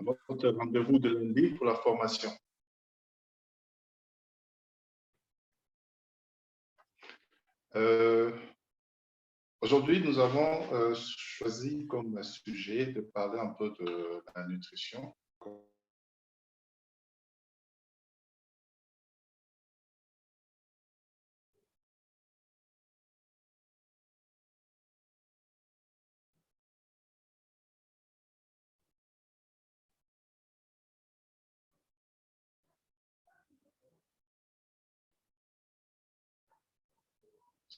votre rendez-vous de lundi pour la formation. Aujourd'hui, nous avons choisi comme sujet de parler un peu de la nutrition.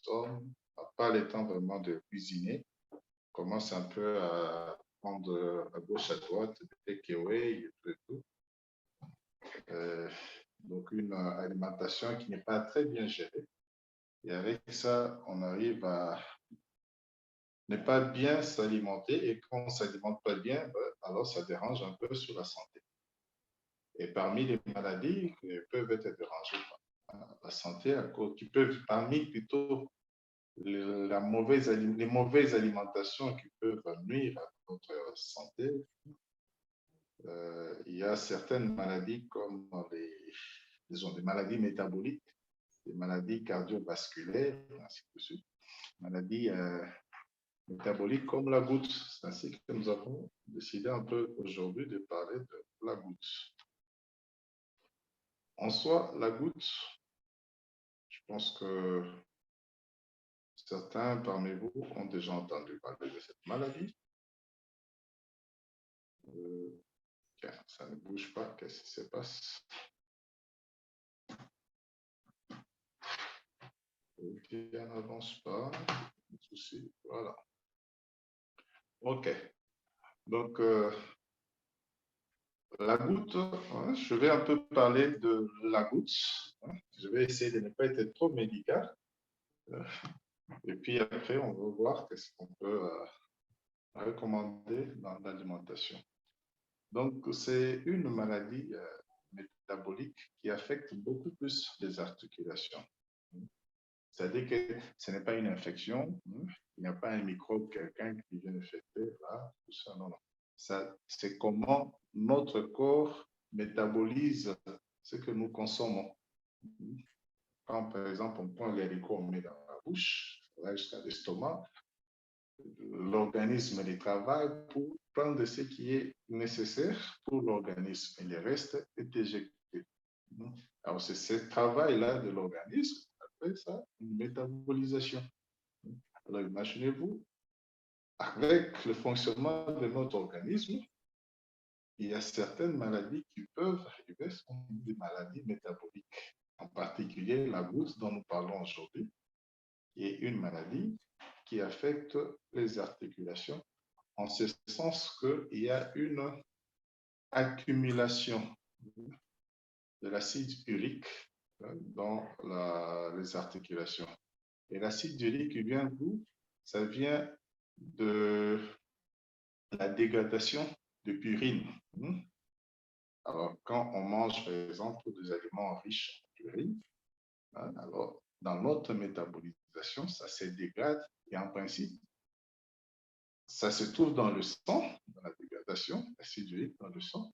On n'a pas le temps vraiment de cuisiner. On commence un peu à prendre à gauche, à droite, des takeaways et tout. Donc, une alimentation qui n'est pas très bien gérée. Et avec ça, on arrive à ne pas bien s'alimenter. Et quand on ne s'alimente pas bien, alors ça dérange un peu sur la santé. Et parmi les maladies qui peuvent être dérangées par la santé, qui peuvent, parmi plutôt les mauvaises alimentations qui peuvent nuire à notre santé, il y a certaines maladies comme des maladies métaboliques, des maladies cardiovasculaires, ainsi de suite, maladies métaboliques comme la goutte. C'est ainsi que nous avons décidé un peu aujourd'hui de parler de la goutte. En soi, la goutte, je pense que certains parmi vous ont déjà entendu parler de cette maladie. Ça ne bouge pas, qu'est-ce qui se passe? Ok, on n'avance pas, pas de souci, voilà. Ok, donc la goutte, hein, je vais un peu parler de la goutte. Hein, je vais essayer de ne pas être trop médical. Et puis après, on va voir qu'est-ce qu'on peut recommander dans l'alimentation. Donc, c'est une maladie métabolique qui affecte beaucoup plus les articulations. C'est-à-dire que ce n'est pas une infection, il n'y a pas un microbe, quelqu'un qui vient infecter, là, tout ça, non, non. C'est comment notre corps métabolise ce que nous consommons. Quand, par exemple, on prend l'haricot, on met dans la bouche, jusqu'à l'estomac, l'organisme y travaille pour prendre ce qui est nécessaire pour l'organisme et le reste est éjecté. Alors, c'est ce travail-là de l'organisme, après ça, une métabolisation. Alors, imaginez-vous, avec le fonctionnement de notre organisme, il y a certaines maladies qui peuvent arriver, ce qu'on dit des maladies métaboliques. En particulier, la goutte dont nous parlons aujourd'hui est une maladie qui affecte les articulations, en ce sens qu'il y a une accumulation de l'acide urique dans les articulations. Et l'acide urique, il vient d'où? Ça vient de la dégradation de purine. Alors, quand on mange, par exemple, des aliments riches en purine, alors, dans notre métabolisation, ça se dégrade et en principe, ça se trouve dans le sang, dans la dégradation, l'acide urique dans le sang,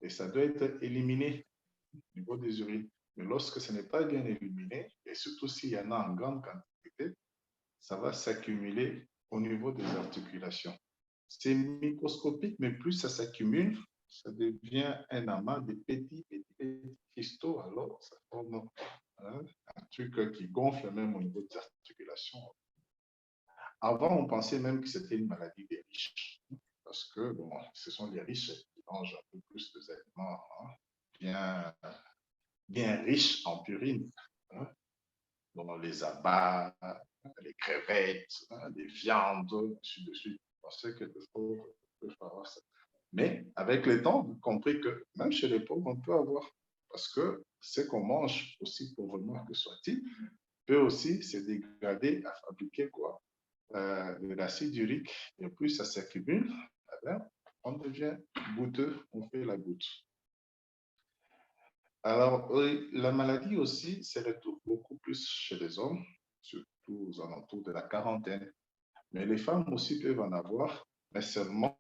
et ça doit être éliminé au niveau des urines. Mais lorsque ce n'est pas bien éliminé, et surtout s'il y en a en grande quantité, ça va s'accumuler au niveau des articulations. C'est microscopique, mais plus ça s'accumule, ça devient un amas de petits cristaux, alors ça forme un truc qui gonfle même au niveau des articulations. Avant, on pensait même que c'était une maladie des riches, parce que bon, ce sont les riches qui mangent un peu plus des aliments bien riches en purine, dont les abats, les crevettes, les viandes, ainsi de suite. On pensait que les pauvres peuvent avoir ça. Mais avec le temps, on a compris que même chez les pauvres, on peut avoir, parce que ce qu'on mange, aussi pauvrement que soit-il, peut aussi se dégrader à fabriquer quoi? De l'acide urique, et plus ça s'accumule, on devient goutteux, on fait la goutte. Alors, la maladie aussi se retrouve beaucoup plus chez les hommes, surtout aux alentours de la quarantaine. Mais les femmes aussi peuvent en avoir, mais seulement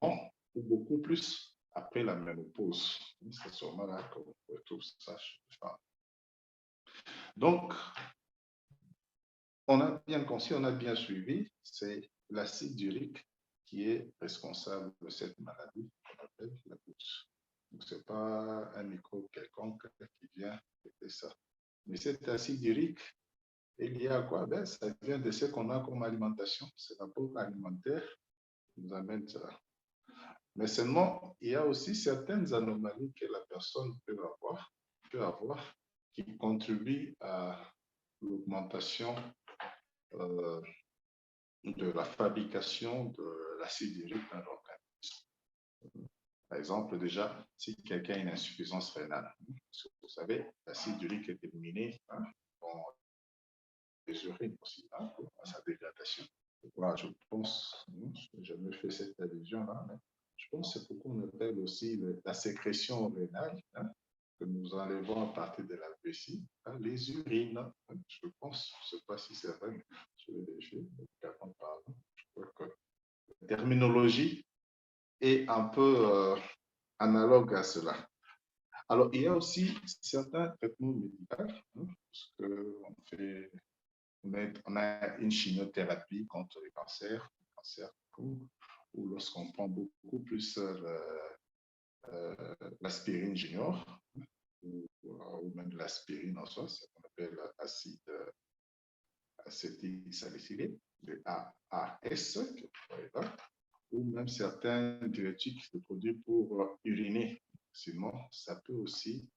ou beaucoup plus après la ménopause. C'est sûrement là qu'on retrouve ça chez les femmes. Donc, on a bien conscience, on a bien suivi, c'est l'acide urique qui est responsable de cette maladie qu'on appelle la goutte. Donc, ce n'est pas un microbe quelconque qui vient faire ça. Mais cet acide urique est lié à quoi? Ben, ça vient de ce qu'on a comme alimentation. C'est l'apport alimentaire qui nous amène ça. Mais seulement, il y a aussi certaines anomalies que la personne peut avoir qui contribuent à l'augmentation de la fabrication de l'acide urique dans l'organisme. Par exemple, déjà, si quelqu'un a une insuffisance rénale, vous savez, l'acide urique est éliminé dans les urines aussi, pour sa dégradation. Voilà, je pense, je n'ai jamais fait cette allusion-là, mais je pense que c'est pourquoi on appelle aussi la sécrétion rénale, que nous enlevons à partir de la vessie, les urines. Je pense, je ne sais pas si c'est vrai, mais je vais vérifier. Je crois que la terminologie est un peu analogue à cela. Alors, il y a aussi certains traitements médicaux, parce qu'on a une chimiothérapie contre les cancers, ou lorsqu'on prend beaucoup plus l'aspirine junior, ou même l'aspirine en soi, c'est ce qu'on appelle acide acétylsalicylé, le AAS, ou même certains diurétiques de produits pour uriner. Sinon, ça peut aussi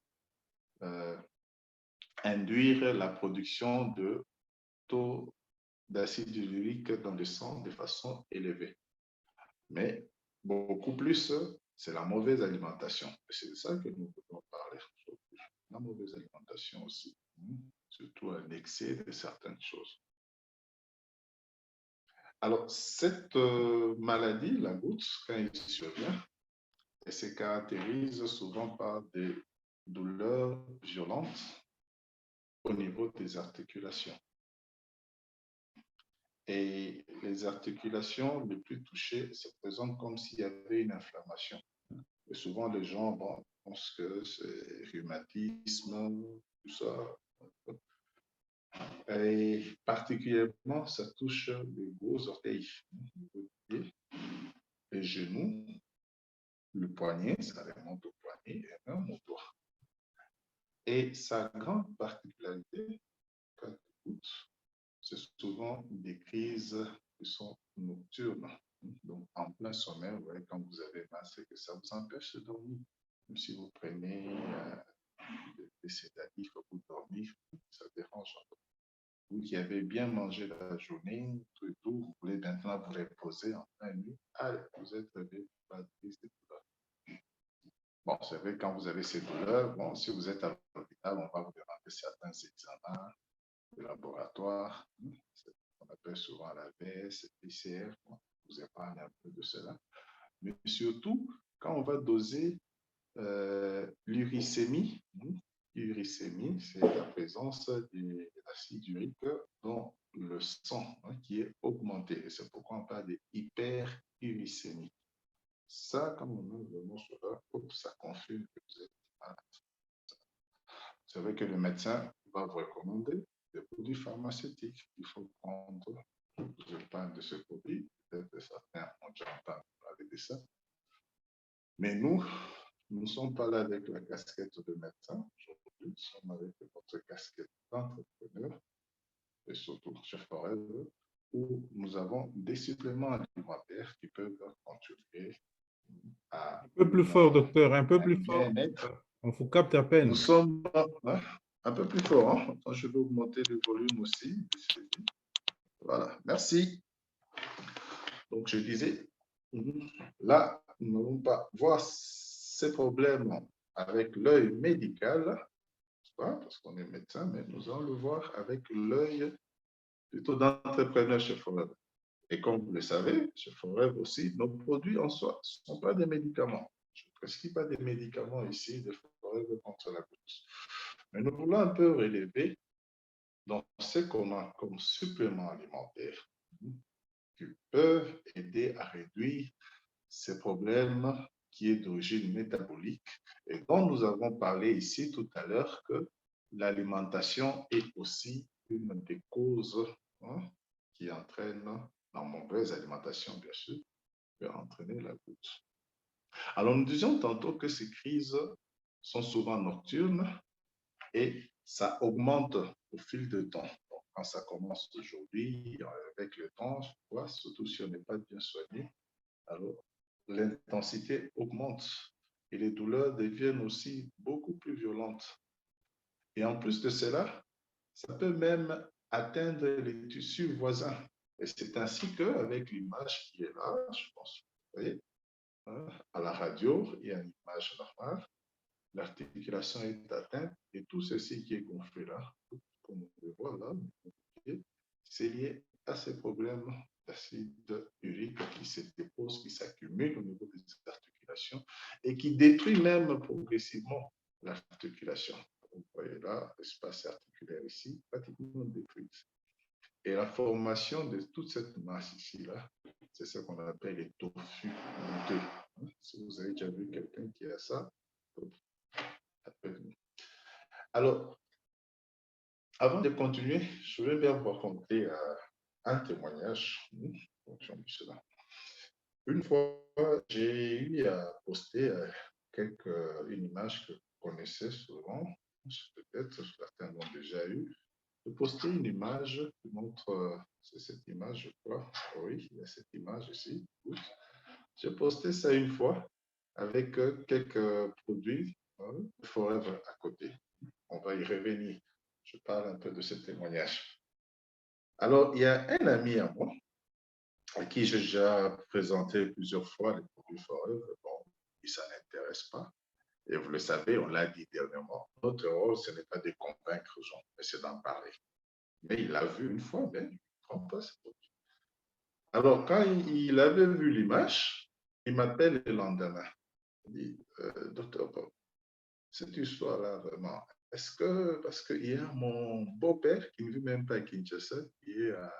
induire la production de taux d'acide urique dans le sang de façon élevée. Mais beaucoup plus, c'est la mauvaise alimentation. C'est de ça que nous voulons parler. La mauvaise alimentation aussi, surtout un excès de certaines choses. Alors, cette maladie, la goutte, quand elle survient, elle se caractérise souvent par des douleurs violentes au niveau des articulations. Et les articulations les plus touchées se présentent comme s'il y avait une inflammation. Et souvent, les gens pensent que c'est rhumatisme, tout ça. Et particulièrement, ça touche les gros orteils, les genoux, le poignet, ça remonte au poignet et même au doigt. Et sa grande particularité, quand il goutte, c'est souvent des crises qui sont nocturnes. Donc, en plein sommeil, vous voyez, quand vous avez mal, c'est que ça vous empêche de dormir. Même si vous prenez des sédatifs pour dormir, ça dérange un peu. Vous qui avez bien mangé la journée, tout et tout, vous voulez maintenant vous reposer en pleine nuit, vous êtes réveillé par des crises de douleur. Bon, c'est vrai, quand vous avez ces douleurs, bon, si vous êtes à l'hôpital, on va vous demander certains examens de laboratoire, on appelle souvent la VS, PCR, vous épargne un peu de cela. Mais surtout, quand on va doser l'uricémie, l'uricémie, c'est la présence de l'acide urique dans le sang qui est augmenté. Et c'est pourquoi on parle d'hyperuricémie. Ça, quand on met le mot sur là, ça confirme que vous êtes malade. C'est vrai que le médecin va vous recommander des produits pharmaceutiques qu'il faut prendre. Je parle de ce produit, peut-être que certains ont déjà entendu parler de ça. Mais nous ne sommes pas là avec la casquette de médecin. Aujourd'hui, nous sommes avec notre casquette d'entrepreneur, et surtout chef Forever, où nous avons des suppléments alimentaires qui peuvent contribuer à... Un peu plus fort, docteur, un peu plus fort. On vous capte à peine. Nous sommes un peu plus fort. Attends, je vais augmenter le volume aussi. Voilà, merci. Donc, je disais, là, nous n'allons pas voir ces problèmes avec l'œil médical, parce qu'on est médecin, mais nous allons le voir avec l'œil plutôt d'entrepreneur chez Forever. Et comme vous le savez, chez Forever aussi, nos produits en soi ne sont pas des médicaments. Je ne prescris pas des médicaments ici de Forever contre la goutte. Mais nous voulons un peu relever dans ce qu'on a comme suppléments alimentaires qui peuvent aider à réduire ces problèmes qui est d'origine métabolique et dont nous avons parlé ici tout à l'heure que l'alimentation est aussi une des causes qui entraîne, la mauvaise alimentation bien sûr, peut entraîner la goutte. Alors nous disions tantôt que ces crises sont souvent nocturnes et ça augmente au fil du temps. Donc, quand ça commence aujourd'hui, avec le temps, surtout si on n'est pas bien soigné, alors l'intensité augmente et les douleurs deviennent aussi beaucoup plus violentes. Et en plus de cela, ça peut même atteindre les tissus voisins. Et c'est ainsi qu'avec l'image qui est là, je pense, vous voyez, à la radio, il y a une image normale, l'articulation est atteinte et tout ceci qui est gonflé là, comme on le voit là, c'est lié à ces problèmes d'acide urique qui se déposent, qui s'accumulent au niveau des articulations et qui détruit même progressivement l'articulation. Vous voyez là, l'espace articulaire ici, pratiquement détruit. Et la formation de toute cette masse ici-là, c'est ce qu'on appelle les toffus bouteux. Si vous avez déjà vu quelqu'un qui a ça, alors, avant de continuer, je vais bien vous raconter un témoignage en fonction de cela. Une fois, j'ai eu à poster une image que vous connaissez souvent, peut-être certains l'ont déjà eu. De poster une image qui montre, c'est cette image, je crois. Oui, il y a cette image ici. J'ai posté ça une fois avec quelques produits Forever à côté. On va y revenir. Je parle un peu de ce témoignage. Alors, il y a un ami à moi à qui j'ai déjà présenté plusieurs fois les produits Forever. Bon, il ne s'en intéresse pas. Et vous le savez, on l'a dit dernièrement, notre rôle, ce n'est pas de convaincre les gens, mais c'est d'en parler. Mais il l'a vu une fois, mais il ne prend pas ce produit. Alors, quand il avait vu l'image, il m'appelle le lendemain. Il dit, docteur Bob, cette histoire-là, vraiment, est-ce que, parce qu'il y a mon beau-père qui ne vit même pas à Kinshasa, qui est à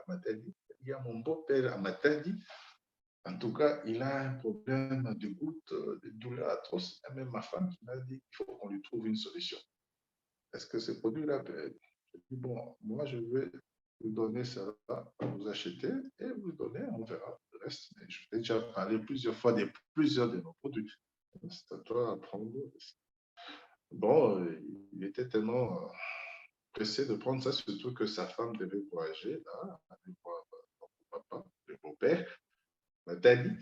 Matadi, il y a mon beau-père à Matadi, en tout cas, il a un problème de goutte, de douleur atroce. Il y a même ma femme qui m'a dit qu'il faut qu'on lui trouve une solution. Est-ce que ce produit-là peut être? Je dis, bon, moi, je vais vous donner ça, vous acheter et vous donner, on verra le reste. Mais je vous ai déjà parlé plusieurs fois de plusieurs de nos produits. C'est à toi à prendre. Bon, il était tellement pressé de prendre ça, surtout que sa femme devait voyager, là, aller voir son papa, le beau-père, Nathalie.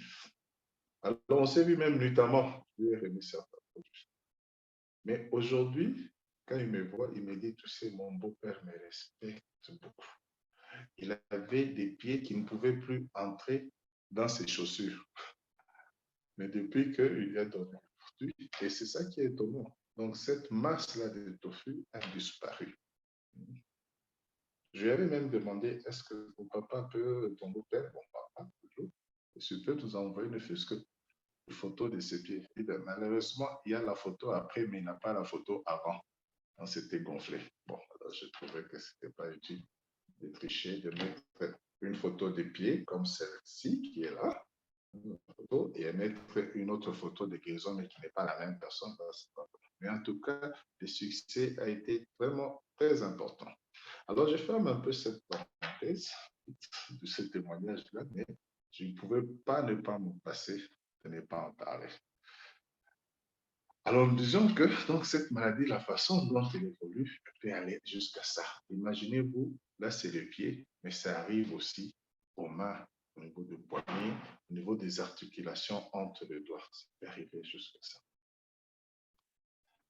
Alors, on s'est vu même nuitamment. Je lui ai remis certains produits. Mais aujourd'hui, quand il me voit, il me dit, tu sais, mon beau-père me respecte beaucoup. Il avait des pieds qui ne pouvaient plus entrer dans ses chaussures. Mais depuis qu'il lui a donné le produit, et c'est ça qui est étonnant. Donc, cette masse-là de tofu a disparu. Je lui avais même demandé, est-ce que ton papa peut, ton beau-père, mon papa, toujours, est-ce qu'il peut nous envoyer ne fût-ce que une photo de ses pieds? Et bien, malheureusement, il y a la photo après, mais il n'a pas la photo avant. On s'était gonflé. Bon, alors je trouvais que ce n'était pas utile de tricher, de mettre une photo des pieds comme celle-ci qui est là, photo, et mettre une autre photo de guérison, mais qui n'est pas la même personne. Mais en tout cas, le succès a été vraiment très important. Alors, je ferme un peu cette parenthèse de ce témoignage-là, mais je ne pouvais pas ne pas me passer de ne pas en parler. Alors, nous disons que donc, cette maladie, la façon dont elle évolue, peut aller jusqu'à ça. Imaginez-vous, là, c'est le pied, mais ça arrive aussi aux mains, au niveau du poignet, au niveau des articulations entre les doigts. Ça peut arriver jusqu'à ça.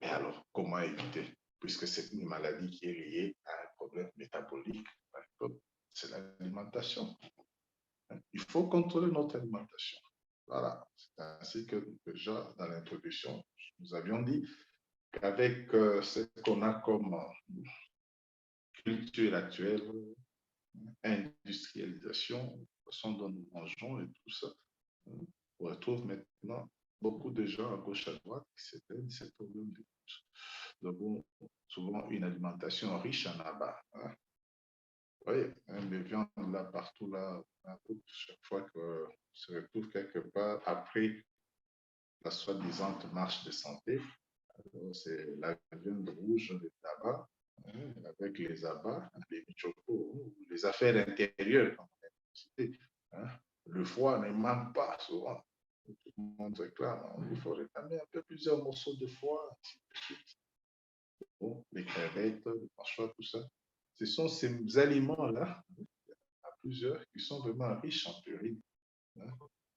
Mais alors, comment éviter? Puisque c'est une maladie qui est liée à un problème métabolique, c'est l'alimentation. Il faut contrôler notre alimentation. Voilà, c'est ainsi que déjà dans l'introduction, nous avions dit qu'avec ce qu'on a comme culture actuelle, industrialisation, la façon dont nous mangeons et tout ça, on retrouve maintenant beaucoup de gens à gauche à droite qui s'éteignent ces problèmes de goutte. Nous avons souvent une alimentation riche en abat. Hein. Oui, des viandes là, partout là, chaque fois qu'on se retrouve quelque part, après la soi-disant marche de santé. C'est la viande rouge de tabac, hein, avec les abats, les michopos, les affaires intérieures, comme on a cité, hein. Le foie ne manque pas souvent. Tout le monde réclame, hein, il faut réclamer un peu plusieurs morceaux de foie, ainsi de suite. Bon, les crevettes, les panchois, tout ça. Ce sont ces aliments-là, à plusieurs, qui sont vraiment riches en purine, hein.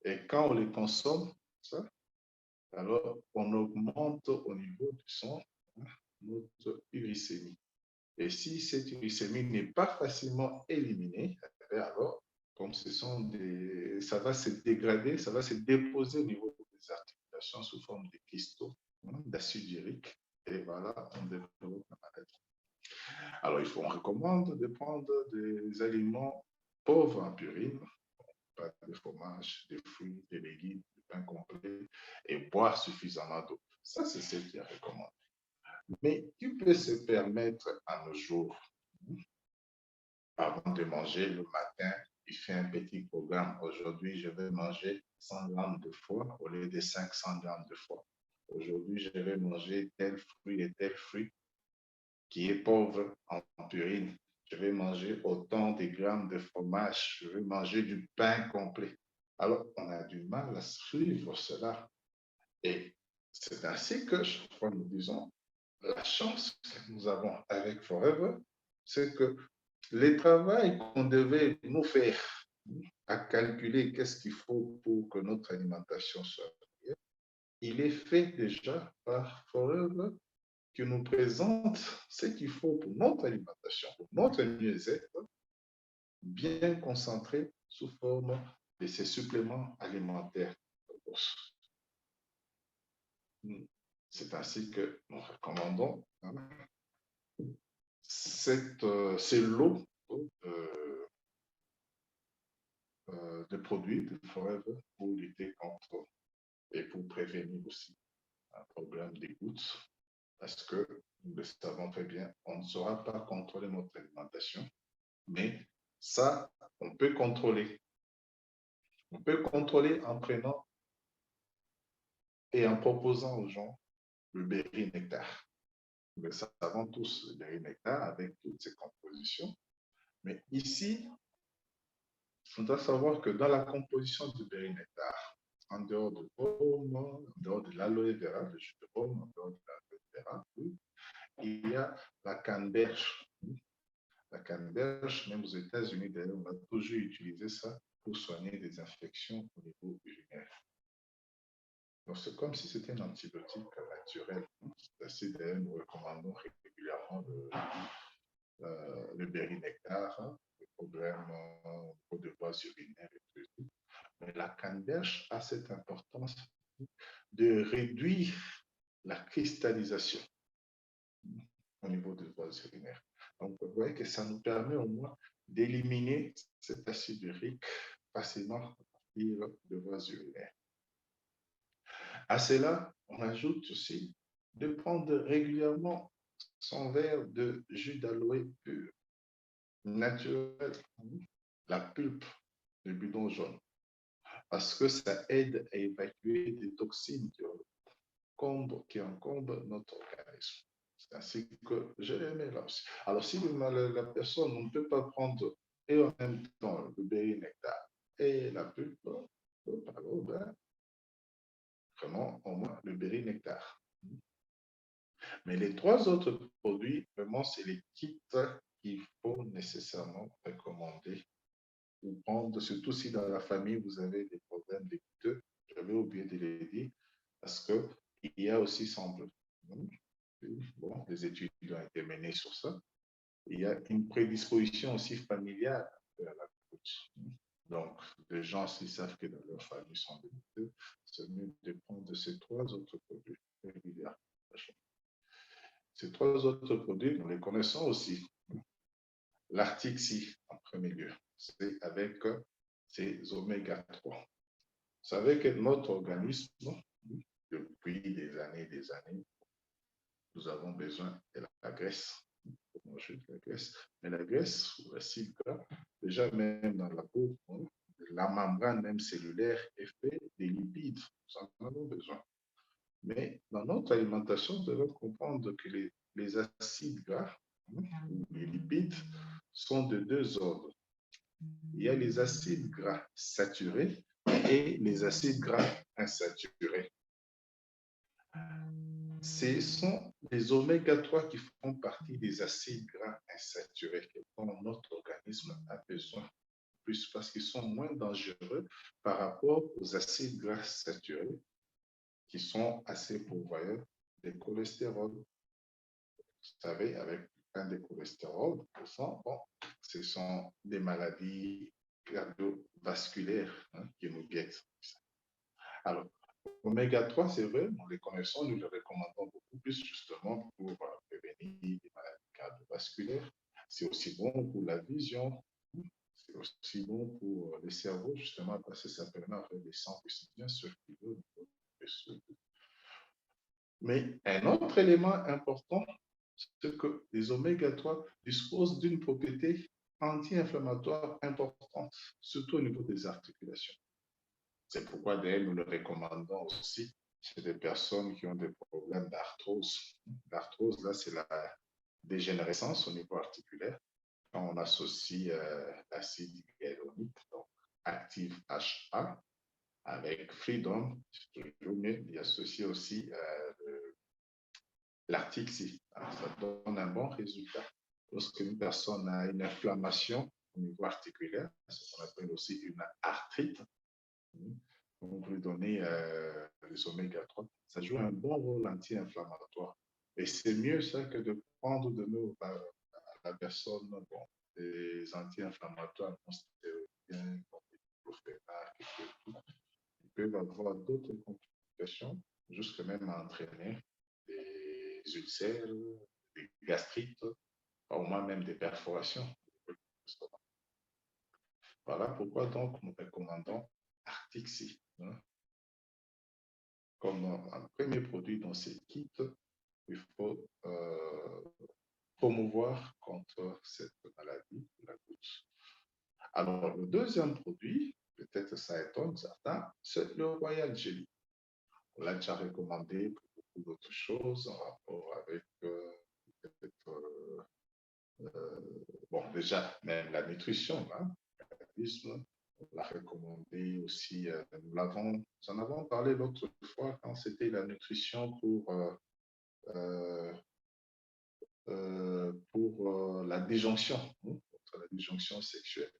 Et quand on les consomme, ça, alors on augmente au niveau du sang, hein, notre glycémie. Et si cette glycémie n'est pas facilement éliminée, alors, comme ça va se dégrader, ça va se déposer au niveau des articulations sous forme de cristaux, hein, d'acide urique. Et voilà, on développe la maladie. Alors, on recommande de prendre des aliments pauvres en purine, pas de fromage, des fruits, des légumes, du pain complet, et boire suffisamment d'eau. Ça, c'est ce qui est recommandé. Mais qui peut se permettre à nos jours, avant de manger le matin, il fait un petit programme. Aujourd'hui, je vais manger 100 grammes de foie au lieu de 500 grammes de foie. Aujourd'hui, je vais manger tel fruit et tel fruit qui est pauvre en purine. Je vais manger autant de grammes de fromage. Je vais manger du pain complet. Alors, on a du mal à suivre cela. Et c'est ainsi que, je crois, nous disons, la chance que nous avons avec Forever, c'est que le travail qu'on devait nous faire à calculer qu'est-ce qu'il faut pour que notre alimentation soit meilleure, il est fait déjà par Forever qui nous présente ce qu'il faut pour notre alimentation, pour notre mieux-être, bien concentré sous forme de ces suppléments alimentaires. C'est ainsi que nous recommandons, hein, ces lots de produits de Forever pour lutter contre et pour prévenir aussi un problème des gouttes, parce que nous le savons très bien, on ne saura pas contrôler notre alimentation, mais ça, on peut contrôler. On peut contrôler en prenant et en proposant aux gens le berry nectar. Nous le savons tous, le berry nectar avec toutes ses compositions. Mais ici, on doit savoir que dans la composition du berry nectar, en dehors de pomme, en dehors de l'aloe vera, le jus de pomme, en dehors de l'aloe vera, il y a la canneberge. La canneberge, même aux États-Unis, d'ailleurs, on a toujours utilisé ça pour soigner des infections au niveau urinaire. Donc, c'est comme si c'était un antibiotique naturel. C'est ainsi, d'ailleurs, nous recommandons régulièrement le berry nectar, hein, les problèmes de voies urinaires et tout. Mais la canneberge a cette importance de réduire la cristallisation au niveau des voies urinaires. Donc, vous voyez que ça nous permet au moins d'éliminer cet acide urique facilement à partir de voies urinaires. À cela, on ajoute aussi de prendre régulièrement son verre de jus d'aloe pur, naturel, la pulpe, le bidon jaune, parce que ça aide à évacuer des toxines qui encombrent notre organisme. C'est ainsi que je l'aimais là aussi. Alors, si la personne ne peut pas prendre et en même temps le berry nectar et la pulpe, alors, ben, vraiment, au moins, le berry nectar. Mais les trois autres produits, vraiment, c'est les kits qu'il faut nécessairement recommander ou prendre, surtout si dans la famille, vous avez des problèmes de goutteux. J'avais oublié de le dire, parce qu'il y a aussi, semble, bon, des études ont été menées sur ça, il y a une prédisposition aussi familiale à la goutte. Donc, les gens, s'ils savent que dans leur famille sont des goutteux, c'est mieux de prendre ces trois autres produits régulièrement. Ces trois autres produits, nous les connaissons aussi. L'artixi, en premier lieu, c'est avec ces oméga 3. Vous savez que notre organisme, depuis des années, nous avons besoin de la graisse. Pour manger de la graisse. Mais la graisse, ou l'acide gras, déjà même dans la peau, la membrane même cellulaire est faite des lipides. Nous en avons besoin. Mais dans notre alimentation, nous devons comprendre que les acides gras, les lipides, sont de deux ordres. Il y a les acides gras saturés et les acides gras insaturés. Ce sont les oméga-3 qui font partie des acides gras insaturés dont notre organisme a besoin plus parce qu'ils sont moins dangereux par rapport aux acides gras saturés qui sont assez pourvoyeurs de cholestérol. Vous savez, avec un des cholestérol, bon, ce sont des maladies cardiovasculaires qui nous guettent. Alors, oméga 3, c'est vrai, nous les connaissons, nous les recommandons beaucoup plus justement pour prévenir des maladies cardiovasculaires. C'est aussi bon pour la vision, c'est aussi bon pour le cerveau, justement, parce que ça permet à faire des sangs qui bien circuler. Mais un autre élément important, c'est que les oméga 3 disposent d'une propriété anti-inflammatoire importante, surtout au niveau des articulations. C'est pourquoi d'ailleurs nous le recommandons aussi chez des personnes qui ont des problèmes d'arthrose. L'arthrose, là, c'est la dégénérescence au niveau articulaire. Quand on associe l'acide hyaluronique, donc active HA, avec Freedom, toujours mieux d'y associer aussi l'article C. Ça donne un bon résultat. Lorsqu'une personne a une inflammation au niveau articulaire, ce qu'on appelle aussi une arthrite, on peut lui donner les oméga 3. Ça joue un bon rôle anti-inflammatoire. Et c'est mieux ça que de prendre de l'eau à la personne, bon, des anti-inflammatoires, stéroïdiens, ils peuvent avoir d'autres complications, jusque même entraîner des ulcères, des gastrites, au moins même des perforations. Voilà pourquoi donc nous recommandons Artixi. Comme un premier produit dans ces kits, il faut promouvoir contre cette maladie, la goutte. Alors, le deuxième produit, peut-être ça étonne certains, c'est le Royal Jelly. On l'a déjà recommandé pour beaucoup d'autres choses en rapport avec bon, déjà, même la nutrition, hein, on l'a recommandé aussi, nous en avons parlé l'autre fois quand c'était la nutrition pour la déjonction, contre la déjonction sexuelle.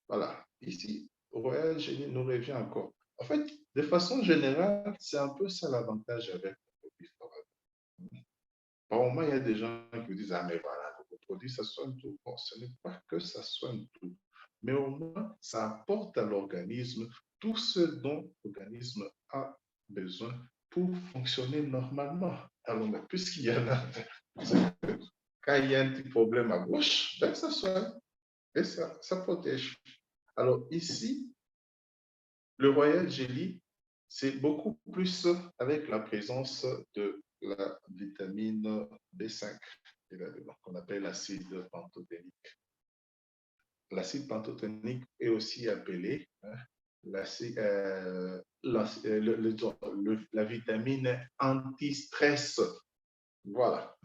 Voilà, ici, Royal Jelly nous revient encore. En fait, de façon générale, c'est un peu ça l'avantage avec le produit Forever. Par moment, il y a des gens qui vous disent, ah mais voilà, le produit, ça soigne tout. Bon, ce n'est pas que ça soigne tout, mais au moins, ça apporte à l'organisme tout ce dont l'organisme a besoin pour fonctionner normalement. Alors, puisqu'il y en a, quand il y a un petit problème à gauche, ben, ça soigne et ça protège. Alors ici, le Royal Jelly, c'est beaucoup plus avec la présence de la vitamine B5, qu'on appelle l'acide pantothénique. L'acide pantothénique est aussi appelé la vitamine anti-stress. Voilà,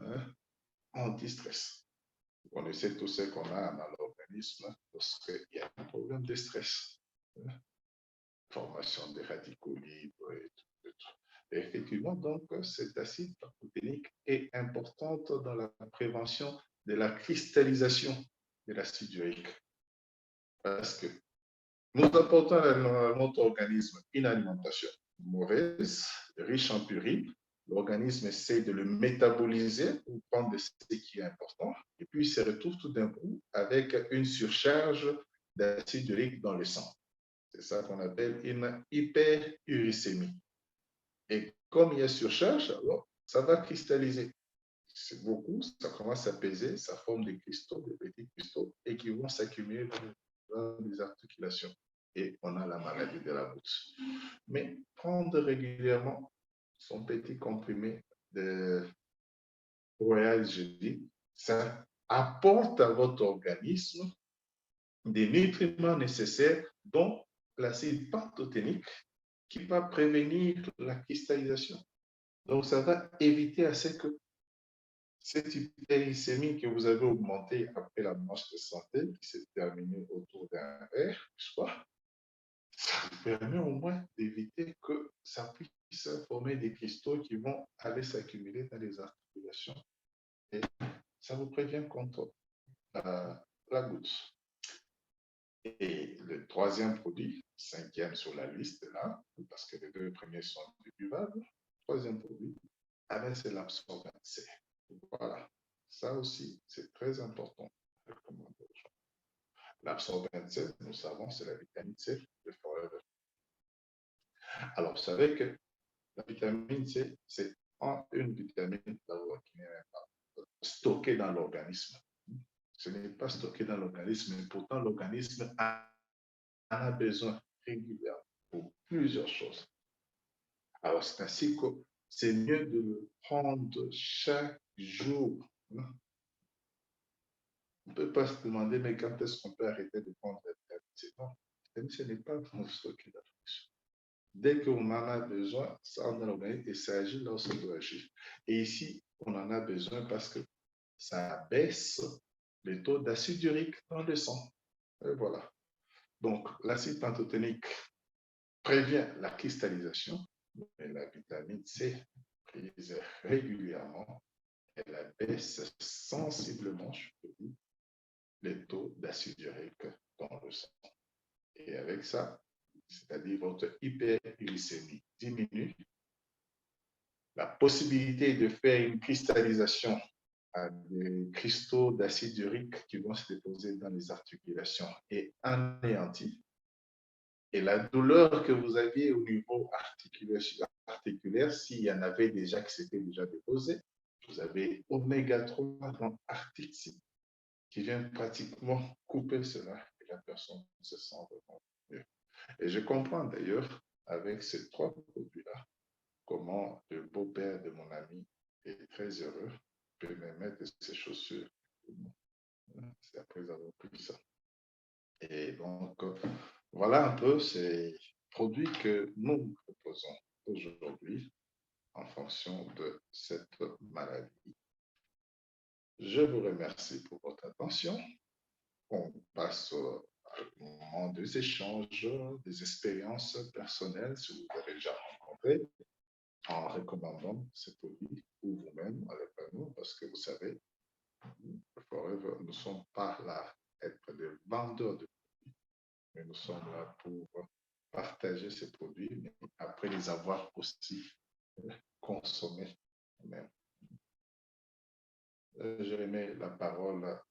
anti-stress. Vous connaissez tout ce qu'on a dans l'organisme lorsqu'il y a un problème de stress. Formation des radicaux libres et tout. Et effectivement, donc, cet acide pantothénique est importante dans la prévention de la cristallisation de l'acide urique. Parce que nous apportons à notre organisme une alimentation mauvaise, riche en purine. L'organisme essaie de le métaboliser pour prendre ce qui est important. Et puis, il se retrouve tout d'un coup avec une surcharge d'acide urique dans le sang. C'est ça qu'on appelle une hyperuricémie. Et comme il y a surcharge, alors, ça va cristalliser. C'est beaucoup, ça commence à peser, ça forme des cristaux, des petits cristaux, et qui vont s'accumuler dans les articulations. Et on a la maladie de la goutte. Mais prendre régulièrement son petit comprimé de Royal Jelly, ça apporte à votre organisme des nutriments nécessaires, dont l'acide pantothénique, qui va prévenir la cristallisation. Donc, ça va éviter à ce que cette hyperglycémie que vous avez augmentée après la marche de santé, qui s'est terminée autour d'un verre, je crois, ça vous permet au moins d'éviter que ça puisse former des cristaux qui vont aller s'accumuler dans les articulations. Et ça vous prévient contre la goutte. Et le troisième produit, cinquième sur la liste là, parce que les deux premiers sont buvables, troisième produit, c'est l'absorbant C. Voilà. Ça aussi, c'est très important. L'absorbant C, nous savons, c'est la vitamine C de Forever. Alors, vous savez que la vitamine C, c'est une vitamine qui est stockée dans l'organisme. Ce n'est pas stocké dans l'organisme, mais pourtant l'organisme en a besoin régulièrement pour plusieurs choses. Alors, c'est ainsi que c'est mieux de le prendre chaque jour. On ne peut pas se demander, mais quand est-ce qu'on peut arrêter de prendre la vitamine C? Non, la vitamine C n'est pas stocké dans l'organisme. Dès qu'on en a besoin, ça entre dans l'organisme et ça agit là où ça doit agir. Et ici, on en a besoin parce que ça baisse le taux d'acide urique dans le sang. Et voilà. Donc, l'acide pantothénique prévient la cristallisation, mais la vitamine C, prise régulièrement, elle abaisse sensiblement, je peux dire, les taux d'acide urique dans le sang. Et avec ça, c'est-à-dire votre hyperglycémie diminue, la possibilité de faire une cristallisation à des cristaux d'acide urique qui vont se déposer dans les articulations est anéantie. Et la douleur que vous aviez au niveau articulaire, s'il y en avait déjà qui s'étaient déjà déposés, vous avez oméga 3 dans articule qui vient pratiquement couper cela et la personne se sent vraiment mieux. Et je comprends d'ailleurs avec ces trois produits-là comment le beau-père de mon ami est très heureux de me mettre ses chaussures. C'est après avoir pris ça. Et donc, voilà un peu ces produits que nous proposons aujourd'hui en fonction de cette maladie. Je vous remercie pour votre attention. On passe au moment des échanges, des expériences personnelles, si vous avez déjà rencontré, en recommandant ces produits ou vous-même avec nous, parce que vous savez, Forever, nous ne sommes pas là être des vendeurs de produits, mais nous sommes là pour partager ces produits, mais après les avoir aussi consommés même. Je remets la parole